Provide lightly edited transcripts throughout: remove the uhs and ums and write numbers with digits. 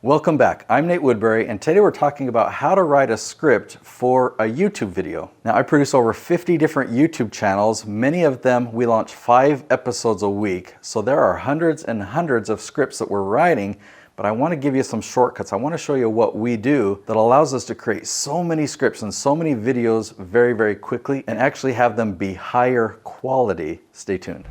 Welcome back. I'm Nate Woodbury, and today we're talking about how to write a script for a YouTube video. Now, I produce over 50 different YouTube channels. Many of them we launch 5 episodes a week, so there are hundreds and hundreds of scripts that we're writing, but I want to give you some shortcuts. I want to show you what we do that allows us to create so many scripts and so many videos very, very quickly and actually have them be higher quality. Stay tuned.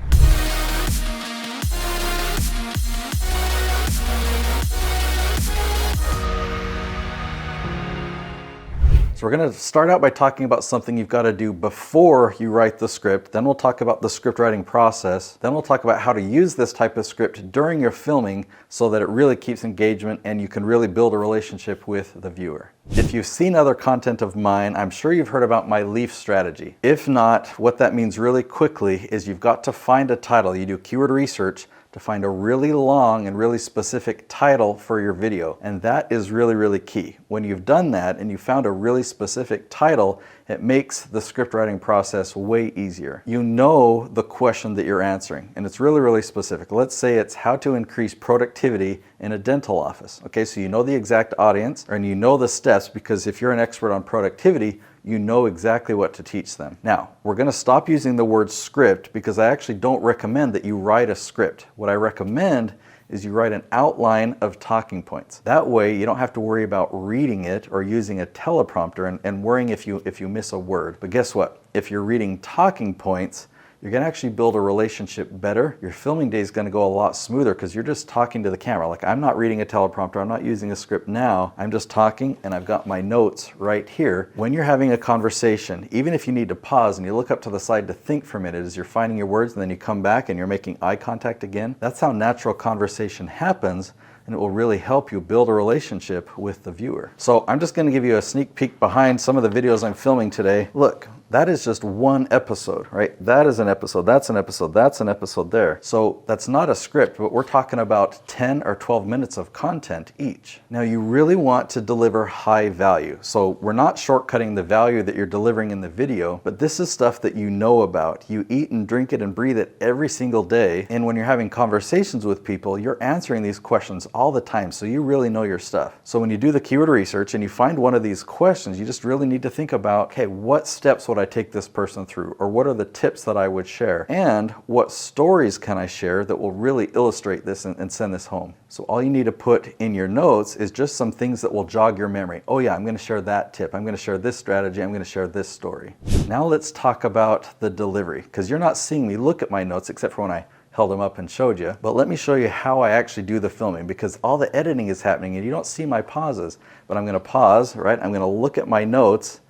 So we're going to start out by talking about something you've got to do before you write the script. Then we'll talk about the script writing process. Then we'll talk about how to use this type of script during your filming so that it really keeps engagement and you can really build a relationship with the viewer. If you've seen other content of mine, I'm sure you've heard about my leaf strategy. If not, what that means really quickly is you've got to find a title. You do keyword research to find a really long and really specific title for your video. And that is really, really key. When you've done that and you found a really specific title, it makes the script writing process way easier. You know the question that you're answering, and it's really, really specific. Let's say it's how to increase productivity in a dental office. Okay, so you know the exact audience and you know the steps, because if you're an expert on productivity, you know exactly what to teach them. Now, we're going to stop using the word script because I actually don't recommend that you write a script. What I recommend is you write an outline of talking points. That way you don't have to worry about reading it or using a teleprompter and worrying if you miss a word. But guess what? If you're reading talking points, you're going to actually build a relationship better. Your filming day is going to go a lot smoother because you're just talking to the camera. Like, I'm not reading a teleprompter, I'm not using a script now. I'm just talking and I've got my notes right here. When you're having a conversation, even if you need to pause and you look up to the side to think for a minute as you're finding your words and then you come back and you're making eye contact again, that's how natural conversation happens. And it will really help you build a relationship with the viewer. So I'm just going to give you a sneak peek behind some of the videos I'm filming today. Look, that is just one episode, right? That is an episode, that's an episode, that's an episode there. So that's not a script, but we're talking about 10 or 12 minutes of content each. Now you really want to deliver high value. So we're not shortcutting the value that you're delivering in the video, but this is stuff that you know about. You eat and drink it and breathe it every single day. And when you're having conversations with people, you're answering these questions all the time. So you really know your stuff. So when you do the keyword research and you find one of these questions, you just really need to think about, okay, what steps would I take this person through? Or what are the tips that I would share? And what stories can I share that will really illustrate this and send this home? So all you need to put in your notes is just some things that will jog your memory. Oh yeah, I'm going to share that tip. I'm going to share this strategy. I'm going to share this story. Now let's talk about the delivery, because you're not seeing me look at my notes except for when I held them up and showed you. But let me show you how I actually do the filming, because all the editing is happening and you don't see my pauses. But I'm going to pause, right? I'm going to look at my notes.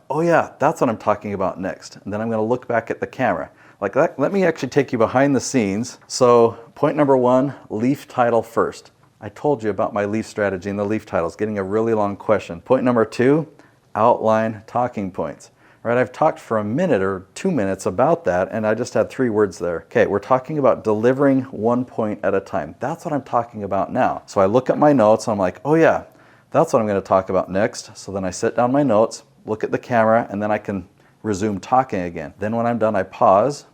Oh yeah, that's what I'm talking about next. And then I'm going to look back at the camera. Like that. Let me actually take you behind the scenes. So point number 1, leaf title first. I told you about my leaf strategy and the leaf titles, getting a really long question. Point number 2, outline talking points. Right, I've talked for a minute or 2 minutes about that, and I just had 3 words there. Okay, we're talking about delivering one point at a time. That's what I'm talking about now. So I look at my notes, and I'm like, oh yeah, that's what I'm going to talk about next. So then I set down my notes, look at the camera, and then I can resume talking again. Then when I'm done, I pause.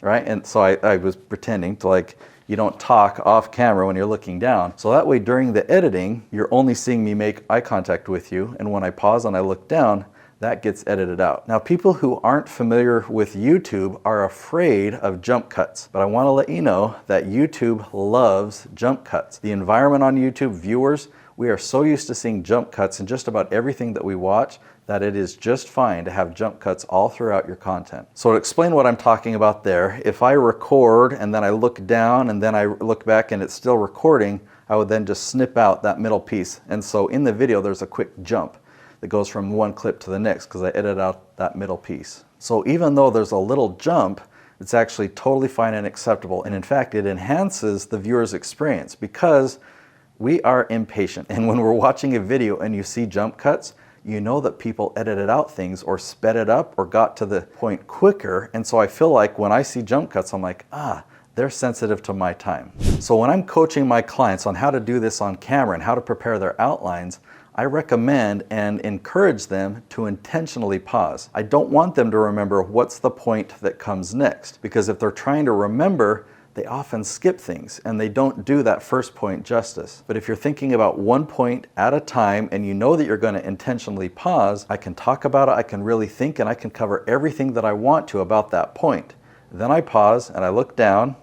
Right, and so I was pretending to, like, you don't talk off camera when you're looking down. So that way during the editing, you're only seeing me make eye contact with you. And when I pause and I look down, that gets edited out. Now, people who aren't familiar with YouTube are afraid of jump cuts. But I want to let you know that YouTube loves jump cuts. The environment on YouTube, viewers, we are so used to seeing jump cuts in just about everything that we watch that it is just fine to have jump cuts all throughout your content. So to explain what I'm talking about there, if I record and then I look down and then I look back and it's still recording, I would then just snip out that middle piece. And so in the video, there's a quick jump that goes from one clip to the next because I edit out that middle piece. So even though there's a little jump, it's actually totally fine and acceptable. And in fact, it enhances the viewer's experience because we are impatient. And when we're watching a video and you see jump cuts, you know that people edited out things or sped it up or got to the point quicker. And so I feel like when I see jump cuts, I'm like, they're sensitive to my time. So when I'm coaching my clients on how to do this on camera and how to prepare their outlines, I recommend and encourage them to intentionally pause. I don't want them to remember what's the point that comes next, because if they're trying to remember, they often skip things and they don't do that first point justice. But if you're thinking about one point at a time and you know that you're going to intentionally pause, I can talk about it, I can really think, and I can cover everything that I want to about that point. Then I pause and I look down,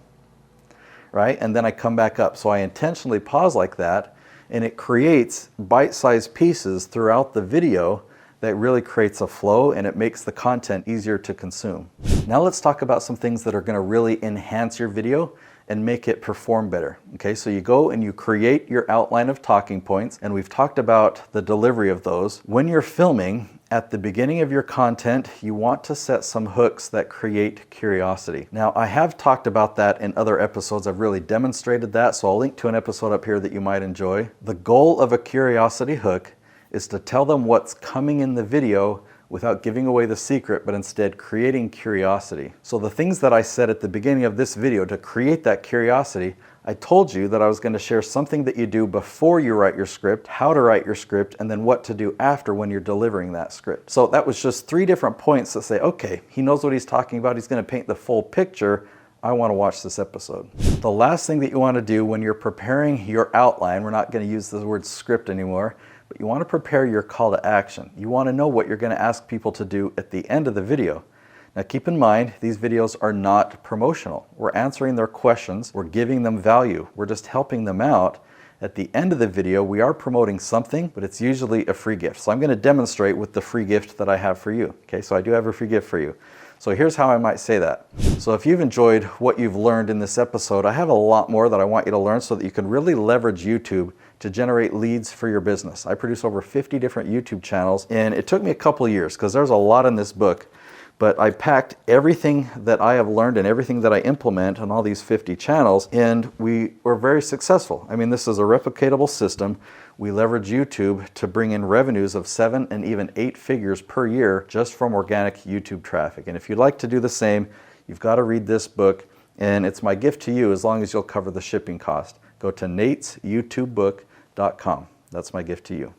right? And then I come back up. So I intentionally pause like that, and it creates bite-sized pieces throughout the video that really creates a flow, and it makes the content easier to consume. Now let's talk about some things that are going to really enhance your video and make it perform better. Okay, so you go and you create your outline of talking points, and we've talked about the delivery of those. When you're filming, at the beginning of your content, you want to set some hooks that create curiosity. Now, I have talked about that in other episodes. I've really demonstrated that, so I'll link to an episode up here that you might enjoy. The goal of a curiosity hook is to tell them what's coming in the video without giving away the secret, but instead creating curiosity. So the things that I said at the beginning of this video to create that curiosity, I told you that I was going to share something that you do before you write your script, how to write your script, and then what to do after when you're delivering that script. So that was just 3 different points that say, okay, he knows what he's talking about, he's going to paint the full picture, I want to watch this episode. The last thing that you want to do when you're preparing your outline, we're not going to use the word script anymore, but you want to prepare your call to action. You want to know what you're going to ask people to do at the end of the video. Now keep in mind, these videos are not promotional. We're answering their questions, we're giving them value, we're just helping them out. At the end of the video, we are promoting something, but it's usually a free gift. So I'm going to demonstrate with the free gift that I have for you. Okay, so I do have a free gift for you. So here's how I might say that. So if you've enjoyed what you've learned in this episode, I have a lot more that I want you to learn so that you can really leverage YouTube to generate leads for your business. I produce over 50 different YouTube channels, and it took me a couple of years because there's a lot in this book, but I packed everything that I have learned and everything that I implement on all these 50 channels, and we were very successful. I mean, this is a replicatable system. We leverage YouTube to bring in revenues of 7 and even 8 figures per year just from organic YouTube traffic. And if you'd like to do the same, you've got to read this book, and it's my gift to you as long as you'll cover the shipping cost. Go to natesyoutubebook.com. That's my gift to you.